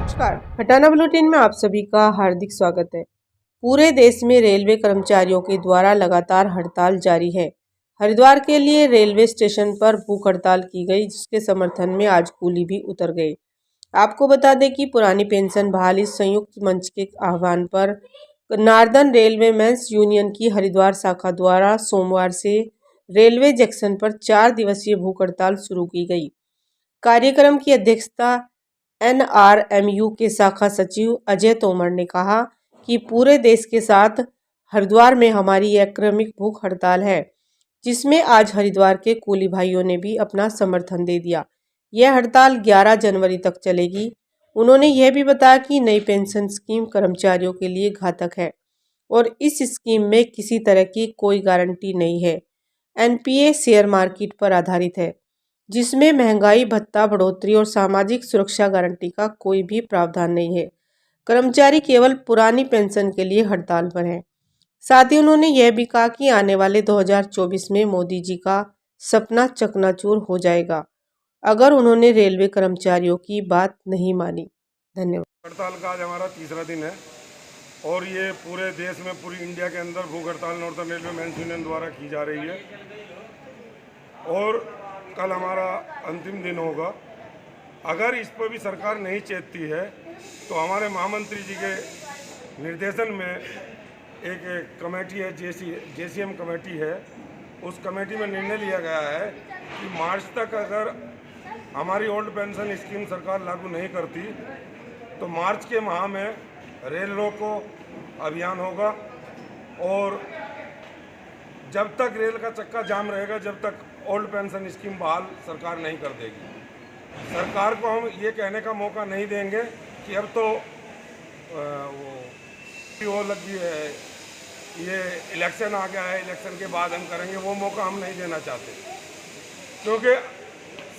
नमस्कार, खटाना बुलेटिन में आप सभी का हार्दिक स्वागत है। पूरे देश में रेलवे कर्मचारियों के द्वारा लगातार हड़ताल जारी है। हरिद्वार के लिए रेलवे स्टेशन पर भूख हड़ताल की गई, जिसके समर्थन में आज कुली भी उतर गए। आपको बता दें कि पुरानी पेंशन बहाली संयुक्त मंच के आह्वान पर नार्दर्न रेलवे मेंस यूनियन की हरिद्वार शाखा द्वारा सोमवार से रेलवे जंक्शन पर 4 दिवसीय भूख हड़ताल शुरू की गई। कार्यक्रम की अध्यक्षता NRMU के शाखा सचिव अजय तोमर ने कहा कि पूरे देश के साथ हरिद्वार में हमारी यह क्रमिक भूख हड़ताल है, जिसमें आज हरिद्वार के कुली भाइयों ने भी अपना समर्थन दे दिया। यह हड़ताल 11 जनवरी तक चलेगी। उन्होंने यह भी बताया कि नई पेंशन स्कीम कर्मचारियों के लिए घातक है और इस स्कीम में किसी तरह की कोई गारंटी नहीं है। NPA शेयर मार्केट पर आधारित है, जिसमें महंगाई भत्ता बढ़ोतरी और सामाजिक सुरक्षा गारंटी का कोई भी प्रावधान नहीं है। कर्मचारी केवल पुरानी पेंशन के लिए हड़ताल पर हैं। साथ ही उन्होंने यह भी कहा कि आने वाले 2024 में मोदी जी का सपना चकनाचूर हो जाएगा अगर उन्होंने रेलवे कर्मचारियों की बात नहीं मानी। धन्यवाद। हड़ताल का आज हमारा तीसरा दिन है और ये पूरे देश में, पूरी इंडिया के अंदर भूख हड़ताल नॉर्दर्न रेलवे मेंस यूनियन द्वारा की जा रही है और कल हमारा अंतिम दिन होगा। अगर इस पर भी सरकार नहीं चेतती है तो हमारे महामंत्री जी के निर्देशन में एक कमेटी है, JCM कमेटी है, उस कमेटी में निर्णय लिया गया है कि मार्च तक अगर हमारी ओल्ड पेंशन स्कीम सरकार लागू नहीं करती तो मार्च के माह में रेल रोको अभियान होगा और जब तक रेल का चक्का जाम रहेगा, जब तक ओल्ड पेंशन स्कीम बहाल सरकार नहीं कर देगी। सरकार को हम ये कहने का मौका नहीं देंगे कि अब तो वो लगी है, ये इलेक्शन आ गया है, इलेक्शन के बाद हम करेंगे, वो मौका हम नहीं देना चाहते, क्योंकि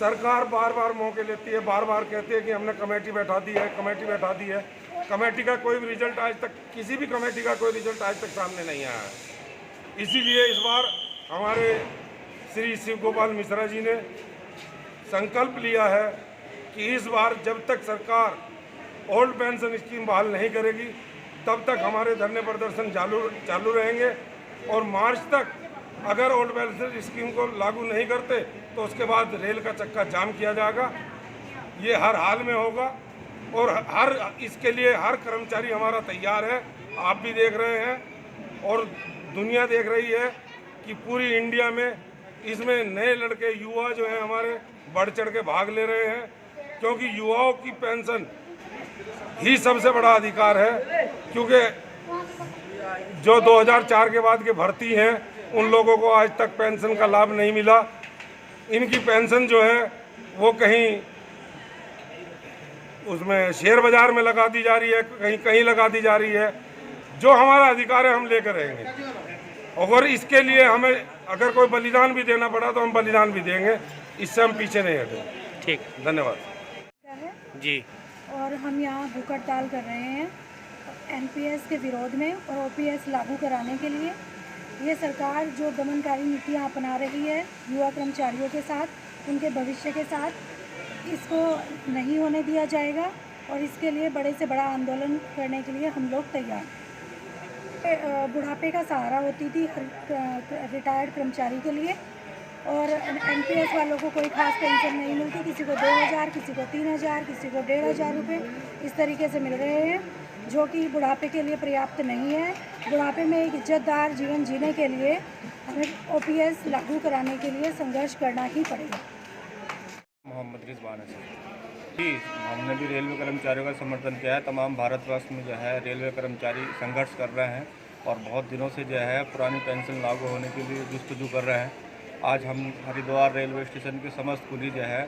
सरकार बार बार मौके लेती है, बार बार कहती है कि हमने कमेटी बैठा दी है, कमेटी बैठा दी है। कमेटी का कोई भी रिजल्ट आज तक, किसी भी कमेटी का कोई रिजल्ट आज तक सामने नहीं आया है। इसीलिए इस बार हमारे श्री शिव गोपाल मिश्रा जी ने संकल्प लिया है कि इस बार जब तक सरकार ओल्ड पेंशन स्कीम बहाल नहीं करेगी तब तक हमारे धरने प्रदर्शन चालू रहेंगे और मार्च तक अगर ओल्ड पेंशन स्कीम को लागू नहीं करते तो उसके बाद रेल का चक्का जाम किया जाएगा। ये हर हाल में होगा और इसके लिए हर कर्मचारी हमारा तैयार है। आप भी देख रहे हैं और दुनिया देख रही है कि पूरी इंडिया में इसमें नए लड़के, युवा जो हैं हमारे, बढ़ चढ़ के भाग ले रहे हैं, क्योंकि युवाओं की पेंशन ही सबसे बड़ा अधिकार है। क्योंकि जो 2004 के बाद के भर्ती हैं उन लोगों को आज तक पेंशन का लाभ नहीं मिला। इनकी पेंशन जो है वो कहीं उसमें शेयर बाजार में लगा दी जा रही है, कहीं कहीं लगा दी जा रही है। जो हमारा अधिकार है हम लेकर रहेंगे और इसके लिए हमें अगर कोई बलिदान भी देना पड़ा तो हम बलिदान भी देंगे, इससे हम पीछे नहीं हटेंगे। ठीक, धन्यवाद जी। और हम यहाँ भूख हड़ताल कर रहे हैं NPS के विरोध में और OPS लागू कराने के लिए। ये सरकार जो दमनकारी नीतियाँ अपना रही है युवा कर्मचारियों के साथ, उनके भविष्य के साथ, इसको नहीं होने दिया जाएगा और इसके लिए बड़े से बड़ा आंदोलन करने के लिए हम लोग तैयार हैं। बुढ़ापे का सहारा होती थी रिटायर्ड कर्मचारी के लिए और NPS वालों को कोई खास पेंशन नहीं मिलती। किसी को 2000, किसी को 3000, किसी को 1500 रुपये इस तरीके से मिल रहे हैं, जो कि बुढ़ापे के लिए पर्याप्त नहीं है। बुढ़ापे में एक इज्जतदार जीवन जीने के लिए हमें OPS लागू कराने के लिए संघर्ष करना ही पड़ेगा। मोहम्मद रिजवान है जी। हमने भी रेलवे कर्मचारियों का समर्थन किया है। तमाम भारतवर्ष में जो है रेलवे कर्मचारी संघर्ष कर रहे हैं और बहुत दिनों से जो है पुरानी पेंशन लागू होने के लिए जस्तजू कर रहे हैं। आज हम हरिद्वार रेलवे स्टेशन के समस्त कुली जो है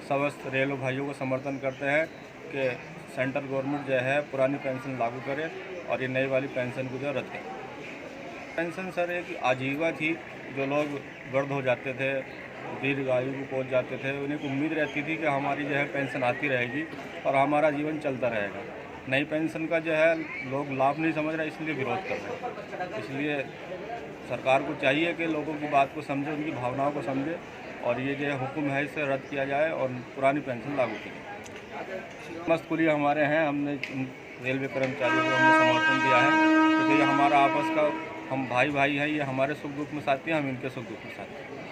समस्त रेलवे भाइयों को समर्थन करते हैं कि सेंट्रल गवर्नमेंट जो है पुरानी पेंशन लागू करे और ये नई वाली पेंशन को जो रद्द करे। पेंशन सर एक आजीविका थी, जो लोग वृद्ध हो जाते थे, दीर्घ आयु को पहुँच जाते थे, उन्हें उम्मीद रहती थी कि हमारी जो है पेंशन आती रहेगी और हमारा जीवन चलता रहेगा। नई पेंशन का जो है लोग लाभ नहीं समझ रहे, इसलिए विरोध कर रहे हैं। इसलिए सरकार को चाहिए कि लोगों की बात को समझे, उनकी भावनाओं को समझे और ये जो हुक्म है इसे रद्द किया जाए और पुरानी पेंशन लागू की जाए। मस्त कुली हमारे हैं, हमने रेलवे कर्मचारियों को हमने समर्थन दिया है क्योंकि ये हमारा आपस का हम भाई भाई हैं, ये हमारे सुख दुख में साथी हैं, हम इनके सुख दुख में साथी हैं।